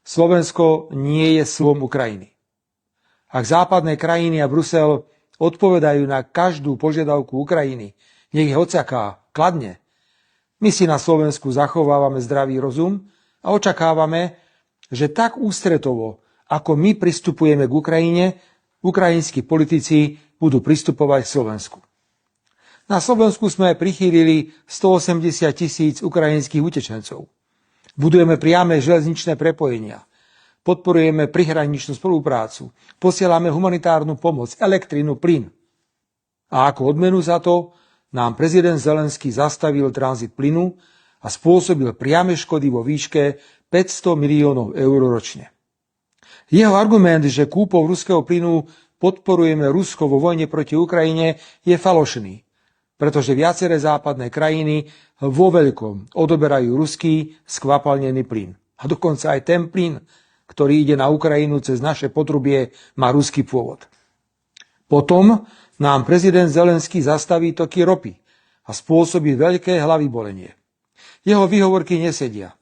Slovensko nie je slovom Ukrajiny. Ak západné krajiny a Brusel odpovedajú na každú požiadavku Ukrajiny, nech ich odsaká kladne, my si na Slovensku zachovávame zdravý rozum a očakávame, že tak ústretovo, ako my pristupujeme k Ukrajine, ukrajinskí politici budú pristupovať k Slovensku. Na Slovensku sme prichýlili 180 000 ukrajinských utečencov. Budujeme priame železničné prepojenia. Podporujeme prihraničnú spoluprácu. Posielame humanitárnu pomoc, elektrínu, plyn. A ako odmenu za to nám prezident Zelenský zastavil tranzit plynu a spôsobil priame škody vo výške 500 miliónov eur ročne. Jeho argument, že kúpou ruského plynu podporujeme Rusko vo vojne proti Ukrajine, je falošný, pretože viaceré západné krajiny vo veľkom odoberajú ruský skvapalnený plyn. A dokonca aj ten plyn, ktorý ide na Ukrajinu cez naše potrubie, má ruský pôvod. Potom nám prezident Zelenský zastaví toky ropy a spôsobí veľké hlavy bolenie. Jeho výhovorky nesedia,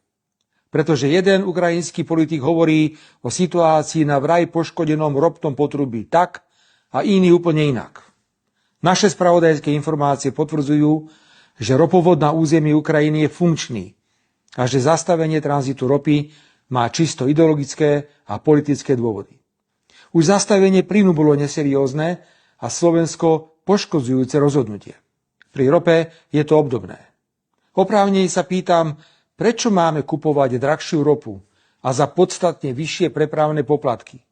pretože jeden ukrajinský politik hovorí o situácii na vraj poškodenom ropnom potrubí tak a iný úplne inak. Naše spravodajské informácie potvrdzujú, že ropovod na území Ukrajiny je funkčný a že zastavenie tranzitu ropy má čisto ideologické a politické dôvody. Už zastavenie plynu bolo neseriózne a Slovensko poškodzujúce rozhodnutie. Pri rope je to obdobné. Oprávnene sa pýtam, prečo máme kupovať drahšiu ropu a za podstatne vyššie prepravné poplatky?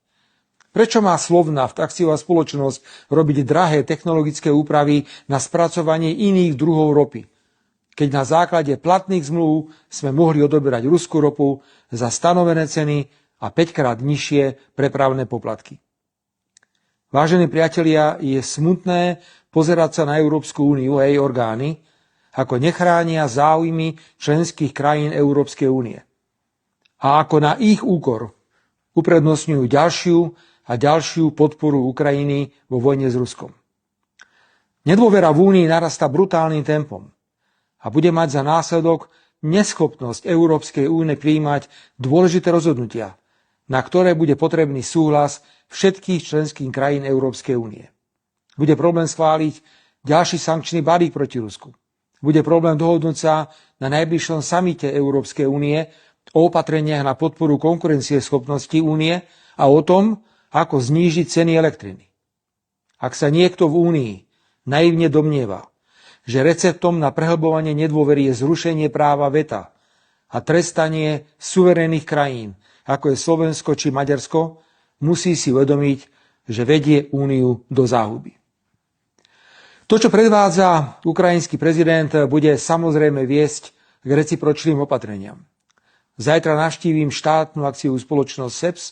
Prečo má Slovnaft, akciová spoločnosť, robiť drahé technologické úpravy na spracovanie iných druhov ropy, keď na základe platných zmluv sme mohli odoberať ruskú ropu za stanovené ceny a 5-krát nižšie prepravné poplatky? Vážení priatelia, je smutné pozerať sa na Európsku úniu a jej orgány, ako nechránia záujmy členských krajín Európskej únie. A ako na ich úkor uprednostňujú ďalšiu a ďalšiu podporu Ukrajiny vo vojne s Ruskom. Nedôvera v únii narastá brutálnym tempom a bude mať za následok neschopnosť Európskej únie prijímať dôležité rozhodnutia, na ktoré bude potrebný súhlas všetkých členských krajín Európskej únie. Bude problém schváliť ďalší sankčný balík proti Rusku. Bude problém dohodnúť sa na najbližšom samite Európskej únie o opatreniach na podporu konkurencieschopnosti únie a o tom, ako znížiť ceny elektriny. Ak sa niekto v únii naivne domnieva, že receptom na prehlbovanie nedôvery je zrušenie práva veta a trestanie suverénnych krajín, ako je Slovensko či Maďarsko, musí si uvedomiť, že vedie úniu do záhuby. To, čo predvádza ukrajinský prezident, bude samozrejme viesť k recipročným opatreniam. Zajtra navštívim štátnu akciovú spoločnosť SEPS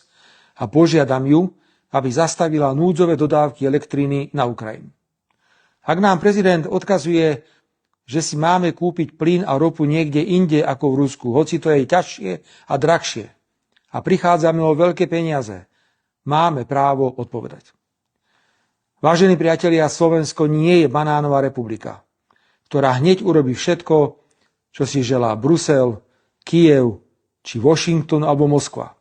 a požiadam ju, aby zastavila núdzové dodávky elektriny na Ukrajinu. Ak nám prezident odkazuje, že si máme kúpiť plyn a ropu niekde inde ako v Rusku, hoci to je ťažšie a drahšie, a prichádzame o veľké peniaze, máme právo odpovedať. Vážení priatelia, Slovensko nie je banánová republika, ktorá hneď urobí všetko, čo si želá Brusel, Kyjev, či Washington alebo Moskva.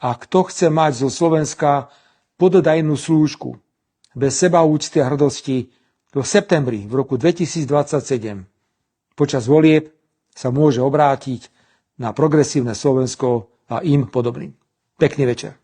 A kto chce mať zo Slovenska pododajnú slúžku bez sebaúcty a hrdosti, v septembri v roku 2027 počas volieb sa môže obrátiť na progresívne Slovensko a im podobným. Pekný večer.